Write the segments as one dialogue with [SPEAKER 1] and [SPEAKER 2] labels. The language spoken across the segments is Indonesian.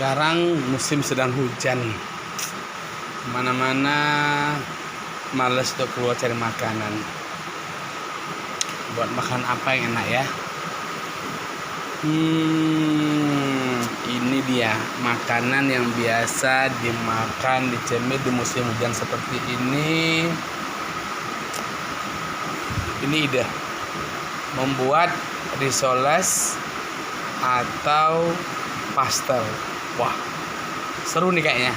[SPEAKER 1] Sekarang musim sedang hujan, mana-mana males untuk keluar cari makanan. Buat makan apa yang enak ya? Ini dia makanan yang biasa dimakan, dicemil di musim hujan seperti ini. Ini ide membuat risoles atau pastel. Wah, seru nih kayaknya.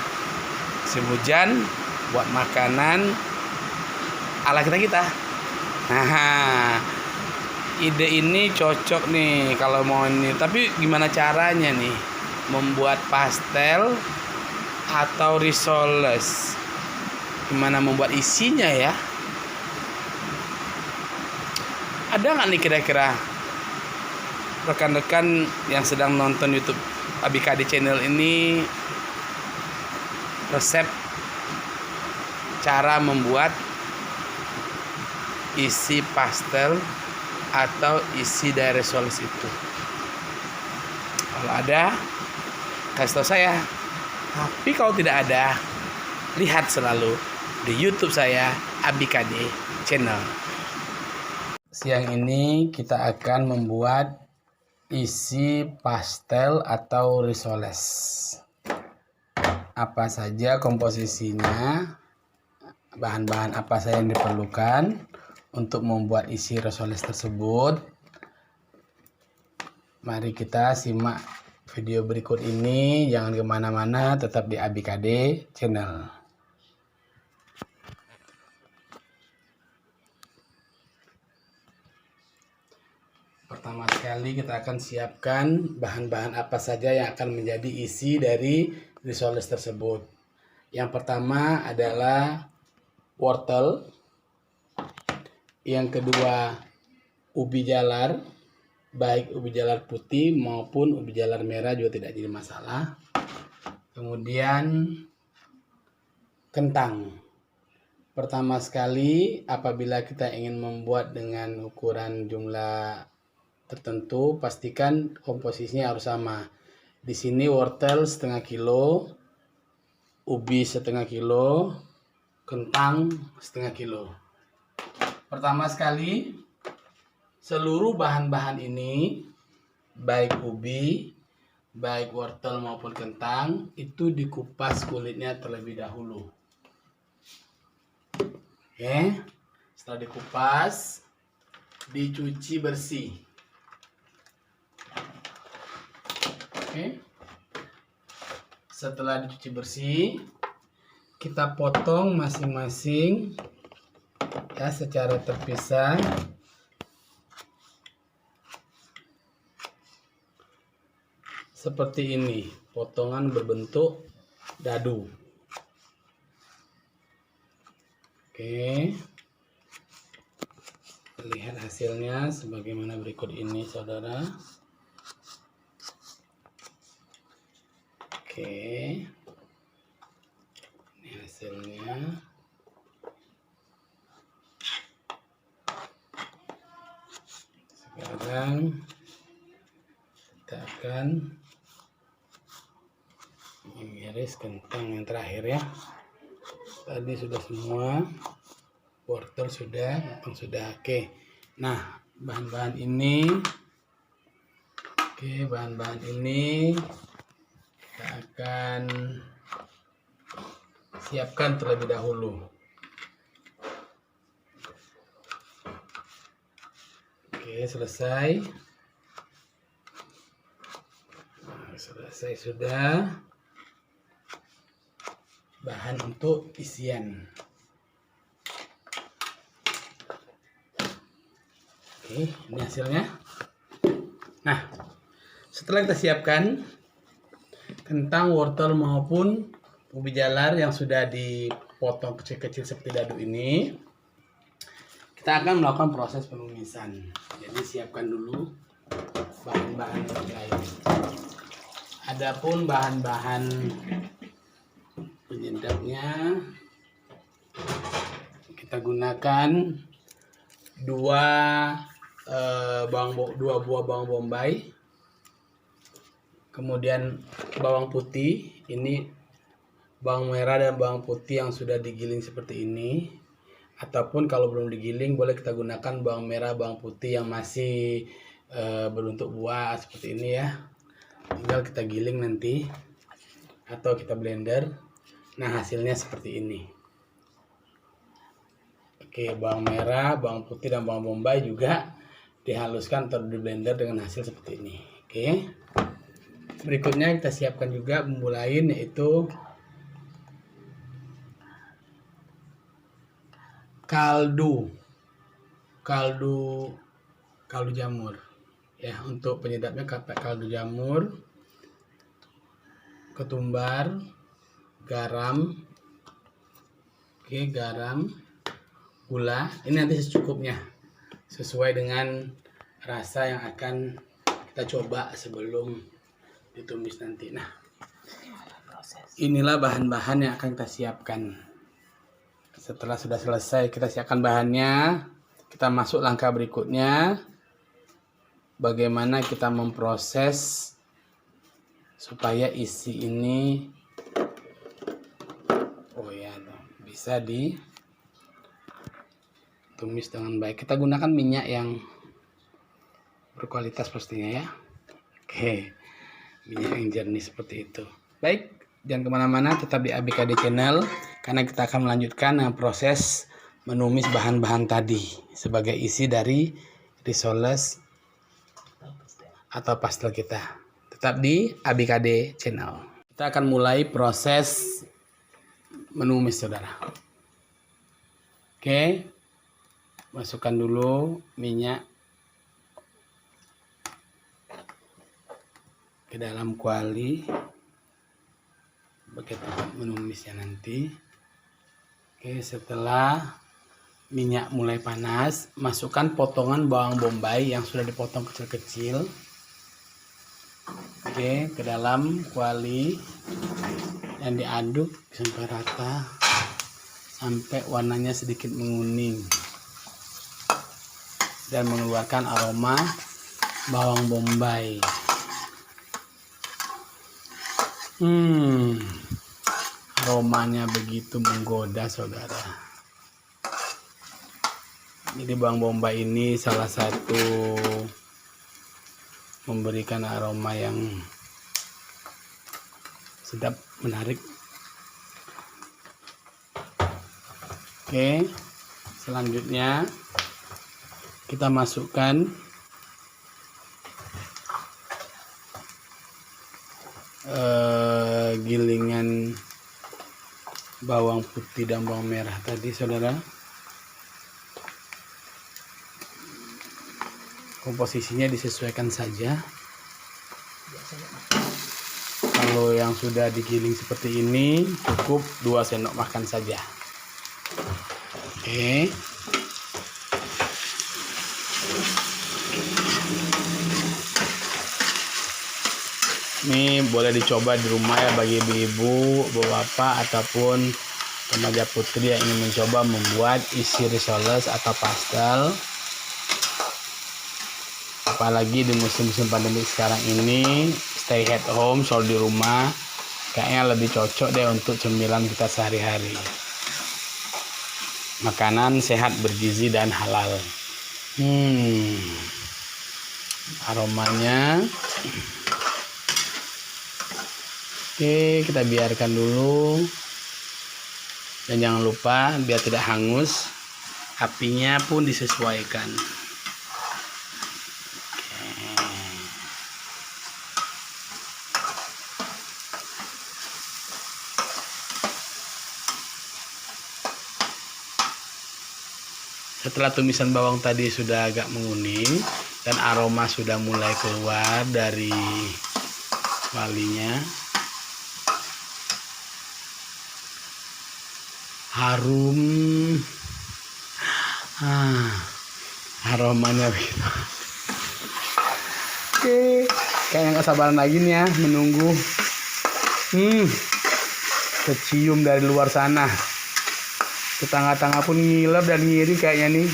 [SPEAKER 1] Musim hujan buat makanan ala kita. Nah, ide ini cocok nih kalau mau ini. Tapi gimana caranya nih membuat pastel atau risoles? Gimana membuat isinya ya? Ada nggak nih kira-kira rekan-rekan yang sedang nonton YouTube ABKD channel ini resep cara membuat isi pastel atau isi dari risoles itu? Kalau ada, kasih tahu saya. Tapi kalau tidak ada, lihat selalu di YouTube saya ABKD channel. Siang ini kita akan membuat isi pastel atau risoles. Apa saja komposisinya, bahan-bahan apa saja yang diperlukan untuk membuat isi risoles tersebut. Mari kita simak video berikut ini. Jangan kemana-mana, tetap di ABKD channel. Pertama sekali kita akan siapkan bahan-bahan apa saja yang akan menjadi isi dari risoles tersebut. Yang pertama adalah wortel. Yang kedua ubi jalar, baik ubi jalar putih maupun ubi jalar merah juga tidak jadi masalah. Kemudian kentang. Pertama sekali apabila kita ingin membuat dengan ukuran jumlah tertentu, pastikan komposisinya harus sama. Di sini wortel setengah kilo, ubi setengah kilo, kentang setengah kilo. Pertama sekali, seluruh bahan-bahan ini, baik ubi, baik wortel maupun kentang, itu dikupas kulitnya terlebih dahulu. Oke, setelah dikupas, dicuci bersih. Oke. Setelah dicuci bersih, kita potong masing-masing ya secara terpisah. Seperti ini, potongan berbentuk dadu. Oke. Lihat hasilnya sebagaimana berikut ini, saudara. Oke, ini hasilnya. Sekarang kita akan mengiris kentang yang terakhir ya. Tadi sudah semua, wortel sudah, kentang sudah. Oke, nah bahan-bahan ini, kita akan siapkan terlebih dahulu. Oke, selesai. Nah, selesai sudah bahan untuk isian. Oke, ini hasilnya. Nah, setelah kita siapkan kentang, wortel maupun ubi jalar yang sudah dipotong kecil-kecil seperti dadu ini, kita akan melakukan proses penumisan. Jadi siapkan dulu bahan-bahan terkait. Adapun bahan-bahan penyedapnya, kita gunakan dua buah bawang bombay, Kemudian bawang putih, ini bawang merah dan bawang putih yang sudah digiling seperti ini. Ataupun kalau belum digiling boleh kita gunakan bawang merah, bawang putih yang masih berbentuk buah seperti ini ya. Tinggal kita giling nanti atau kita blender. Nah, hasilnya seperti ini. Oke, bawang merah, bawang putih dan bawang bombay juga dihaluskan atau di blender dengan hasil seperti ini. Oke. Berikutnya kita siapkan juga bumbu lain, yaitu kaldu jamur ya. Untuk penyedapnya kaldu jamur, ketumbar, garam, garam, gula. Ini nanti secukupnya sesuai dengan rasa yang akan kita coba sebelum ditumis nanti. Nah, inilah bahan-bahan yang akan kita siapkan. Setelah sudah selesai kita siapkan bahannya, kita masuk langkah berikutnya, bagaimana kita memproses supaya isi ini bisa ditumis dengan baik. Kita gunakan minyak yang berkualitas pastinya ya. Oke, minyak yang jernih seperti itu. Baik, jangan kemana-mana, tetap di ABKD Channel, karena kita akan melanjutkan proses menumis bahan-bahan tadi sebagai isi dari risoles atau pastel kita. Tetap di ABKD Channel. Kita akan mulai proses menumis, saudara. Oke, masukkan dulu minyak ke dalam kuali sebagai tempat menumisnya nanti. Oke, setelah minyak mulai panas, masukkan potongan bawang bombay yang sudah dipotong kecil-kecil. Oke, ke dalam kuali dan diaduk sampai rata, sampai warnanya sedikit menguning dan mengeluarkan aroma bawang bombay. Aromanya begitu menggoda, saudara. Jadi bawang bombay ini salah satu memberikan aroma yang sedap, menarik. Oke, selanjutnya kita masukkan gilingan bawang putih dan bawang merah tadi, saudara. Komposisinya disesuaikan saja. Kalau yang sudah digiling seperti ini cukup 2 sendok makan saja. Oke. Ini boleh dicoba di rumah ya, bagi ibu-ibu, bapak, ataupun remaja putri yang ingin mencoba membuat isi risoles atau pastel. Apalagi di musim-musim pandemi sekarang ini, stay at home, selalu di rumah, kayaknya lebih cocok deh untuk cemilan kita sehari-hari. Makanan sehat, bergizi, dan halal. Aromanya. Oke, kita biarkan dulu. Dan jangan lupa biar tidak hangus, apinya pun disesuaikan. Setelah tumisan bawang tadi sudah agak menguning dan aroma sudah mulai keluar dari kualinya, harum, aromanya begitu. Oke, kayak nggak sabaran lagi nih ya menunggu. Kecium dari luar sana. Tetangga-tangga pun ngilap dan ngiri kayaknya nih.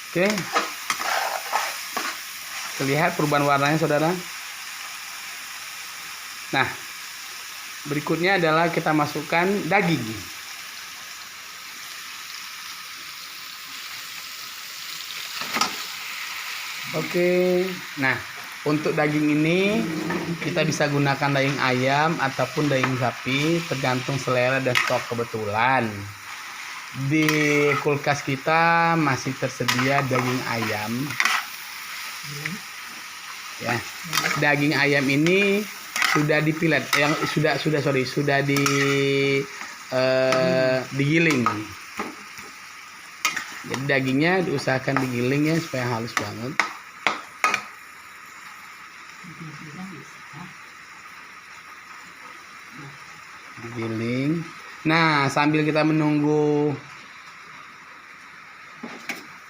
[SPEAKER 1] Oke. Terlihat perubahan warnanya, saudara. Nah, berikutnya adalah kita masukkan daging. Oke, nah untuk daging ini kita bisa gunakan daging ayam ataupun daging sapi, tergantung selera dan stok kebetulan. Di kulkas kita masih tersedia daging ayam. Ya, daging ayam ini sudah dipilet, yang sudah digiling. Jadi dagingnya diusahakan digiling ya supaya halus banget. Digiling. Nah, sambil kita menunggu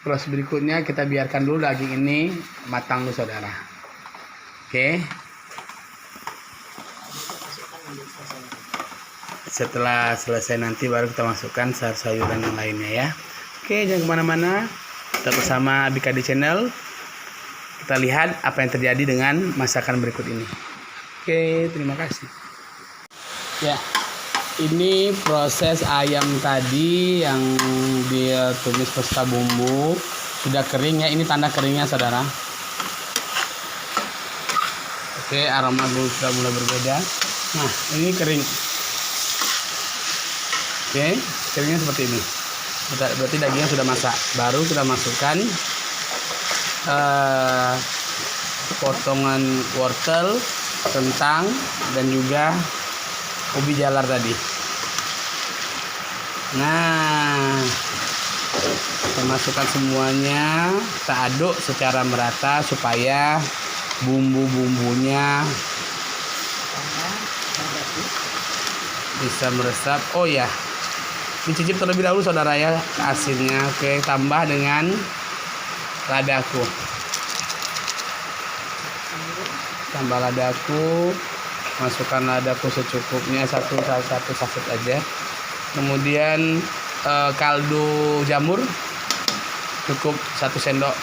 [SPEAKER 1] proses berikutnya, kita biarkan dulu daging ini matang dulu, saudara. Oke. Setelah selesai nanti baru kita masukkan sayur-sayuran yang lainnya ya. Oke, jangan kemana-mana. Tetap bersama Abikadi Channel. Kita lihat apa yang terjadi dengan masakan berikut ini. Oke, terima kasih. Ya, ini proses ayam tadi yang dia tumis beserta bumbu sudah kering ya. Ini tanda keringnya, saudara. Oke, aroma sudah mulai berbeda. Nah, ini kering. Oke, keringnya seperti ini. Berarti dagingnya sudah masak. Baru kita masukkan potongan wortel, kentang, dan juga ubi jalar tadi. Nah, kita masukkan semuanya, kita aduk secara merata supaya bumbu-bumbunya bisa meresap. Oh ya, dicicip terlebih dahulu, saudara ya, asinnya. Oke, tambah dengan ladaku. Tambah ladaku, masukkan ladaku secukupnya, satu saset aja. Kemudian kaldu jamur cukup 1 sendok,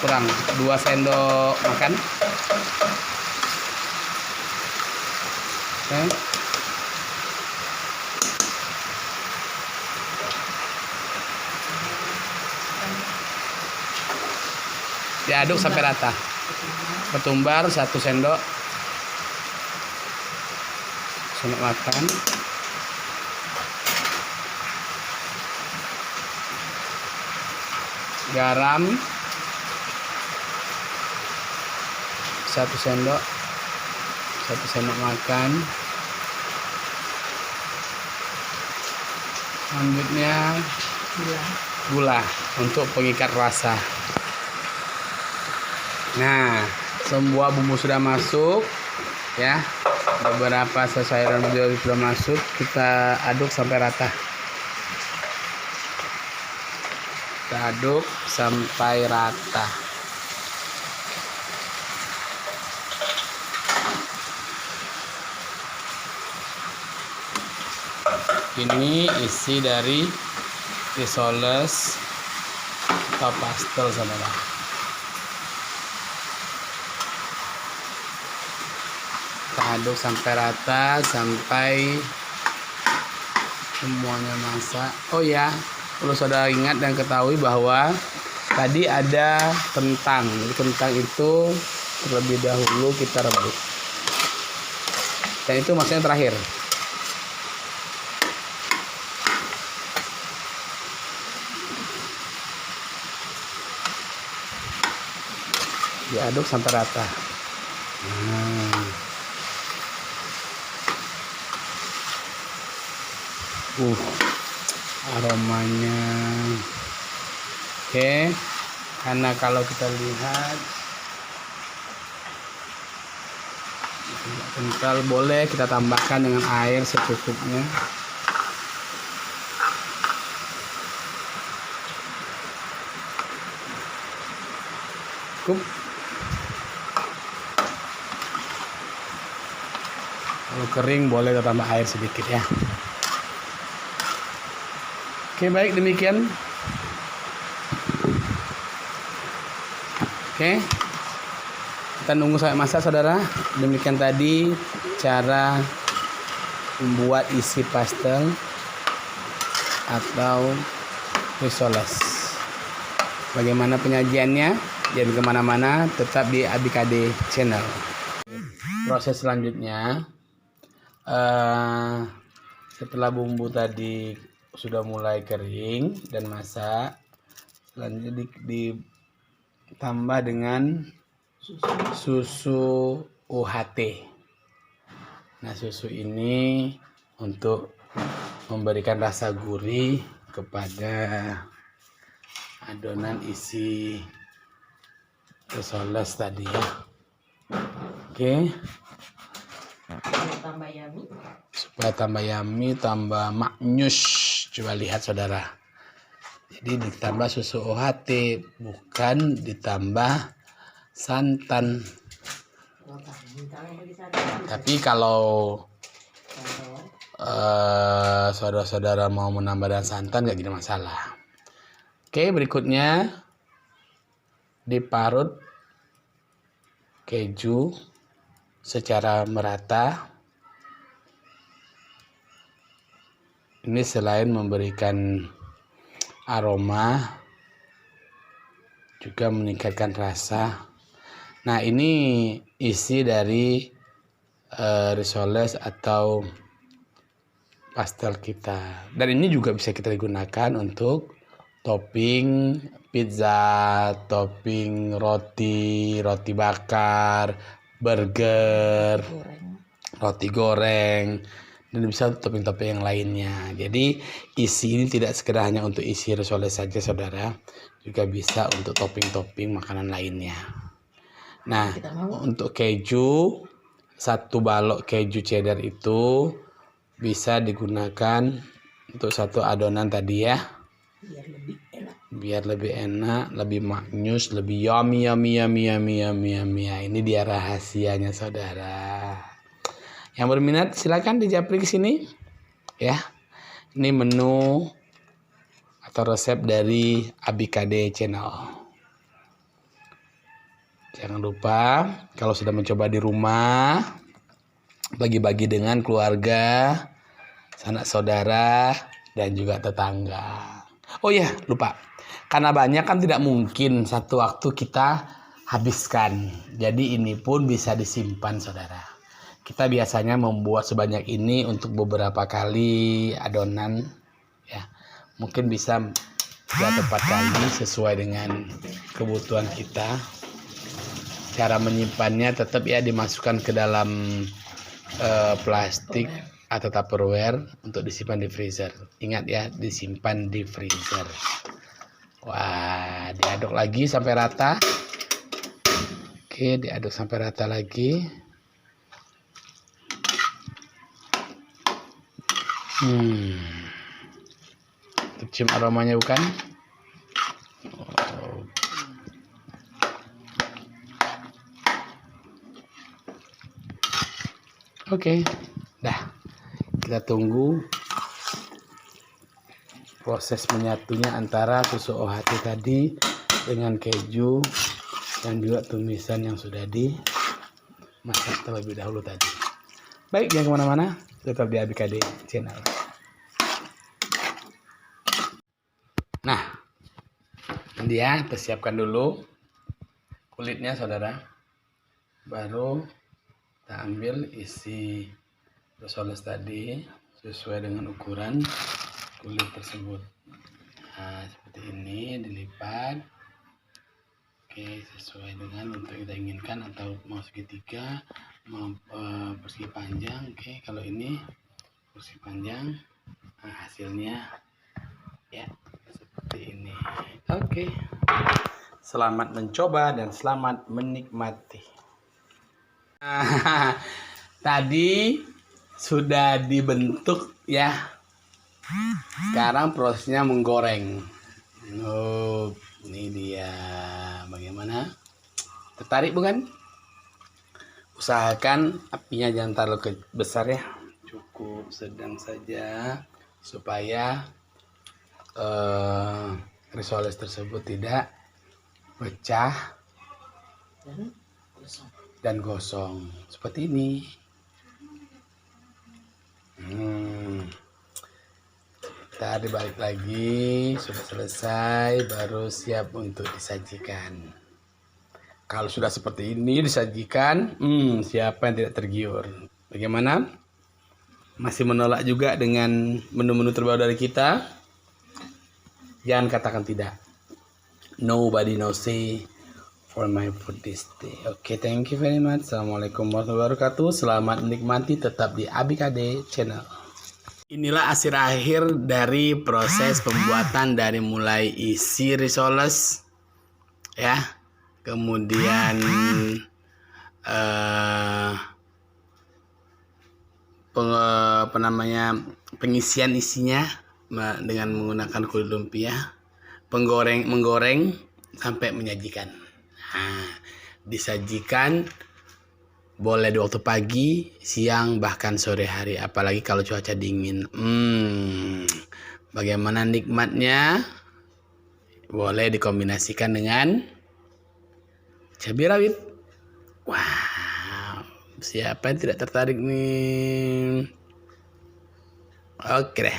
[SPEAKER 1] kurang 2 sendok makan. Oke. Diaduk sampai rata. Ketumbar 1 sendok makan. Garam 1 sendok makan. Selanjutnya gula untuk pengikat rasa. Nah, semua bumbu sudah masuk ya. Beberapa sayuran juga sudah masuk. Kita aduk sampai rata. Kita aduk sampai rata. Ini isi dari risoles atau pastel, saudara. Kita aduk sampai rata, sampai semuanya masak. Oh ya, perlu saudara ingat dan ketahui bahwa tadi ada kentang. Kentang itu terlebih dahulu kita rebus. Dan itu maksudnya terakhir. Diaduk sampai rata. Aromanya. Oke, karena kalau kita lihat kental, boleh kita tambahkan dengan air secukupnya. Cukup. Kalau kering boleh kita tambah air sedikit ya. Oke, baik, demikian. Oke, Oke, kita nunggu sampai masak saudara. Demikian tadi cara membuat isi pastel atau risoles. Bagaimana penyajiannya? Jangan kemana-mana, tetap di ABKD Channel. Proses selanjutnya, setelah bumbu tadi sudah mulai kering dan masak, selanjutnya ditambah dengan susu UHT. Nah, susu ini untuk memberikan rasa gurih kepada adonan isi risoles tadi ya. Oke. Supaya tambah yummy, tambah maknyus. Coba lihat saudara. Jadi ditambah susu UHT, bukan ditambah santan. Tapi kalau saudara-saudara mau menambah dan santan nggak jadi masalah. Oke, berikutnya diparut keju secara merata. Ini selain memberikan aroma, juga meningkatkan rasa. Nah, ini isi dari risoles atau pastel kita. Dan ini juga bisa kita gunakan untuk topping pizza, topping roti bakar, burger, roti goreng, dan bisa topping-topping yang lainnya. Jadi isi ini tidak sekedar hanya untuk isi risoles saja saudara, juga bisa untuk topping-topping makanan lainnya. Nah, untuk keju, satu balok keju cheddar itu bisa digunakan untuk satu adonan tadi ya, biar lebih enak, lebih maknyus, lebih yummy. Ini dia rahasianya saudara. Yang berminat silakan dijapri ke sini ya. Ini menu atau resep dari ABKD Channel. Jangan lupa kalau sudah mencoba di rumah, bagi-bagi dengan keluarga, sanak saudara, dan juga tetangga. Oh iya, lupa. Karena banyak kan tidak mungkin satu waktu kita habiskan. Jadi ini pun bisa disimpan saudara. Kita biasanya membuat sebanyak ini untuk beberapa kali adonan ya. Mungkin bisa 3 atau 4 kali sesuai dengan kebutuhan kita. Cara menyimpannya tetap ya dimasukkan ke dalam plastik atau Tupperware untuk disimpan di freezer. Ingat ya, disimpan di freezer. Wah, diaduk lagi sampai rata. Oke, diaduk sampai rata lagi. Tercium aromanya bukan? Oke, dah. Kita tunggu proses menyatunya antara susu UHT tadi dengan keju dan juga tumisan yang sudah dimasak terlebih dahulu tadi. Baik, jangan kemana-mana, tetap di ABKD Channel. Nah, dia persiapkan dulu kulitnya saudara, baru kita ambil isi risoles tadi sesuai dengan ukuran kulit tersebut. Nah, seperti ini dilipat. Oke, sesuai dengan untuk kita inginkan, atau mau segitiga, mau persegi panjang. Oke, kalau ini persegi panjang. Nah, hasilnya ya seperti ini. Oke, selamat mencoba dan selamat menikmati. Tadi sudah dibentuk ya. Sekarang prosesnya menggoreng. Oh, ini dia. Bagaimana? Tertarik bukan? Usahakan apinya jangan terlalu besar ya. Cukup sedang saja supaya risoles tersebut tidak pecah dan gosong seperti ini. Kita dibalik lagi, sudah selesai, baru siap untuk disajikan. Kalau sudah seperti ini disajikan, siapa yang tidak tergiur? Bagaimana? Masih menolak juga dengan menu-menu terbaru dari kita? Jangan katakan tidak. Nobody knows say for my food this day. Oke, thank you very much. Assalamualaikum warahmatullahi wabarakatuh. Selamat menikmati, tetap di ABKD channel. Inilah hasil akhir dari proses pembuatan dari mulai isi risoles, ya, kemudian pengisian isinya dengan menggunakan kulit lumpia, menggoreng sampai menyajikan. Disajikan boleh di waktu pagi, siang, bahkan sore hari, apalagi kalau cuaca dingin. Bagaimana nikmatnya? Boleh dikombinasikan dengan cabai rawit. Wow, siapa yang tidak tertarik nih? Oke deh.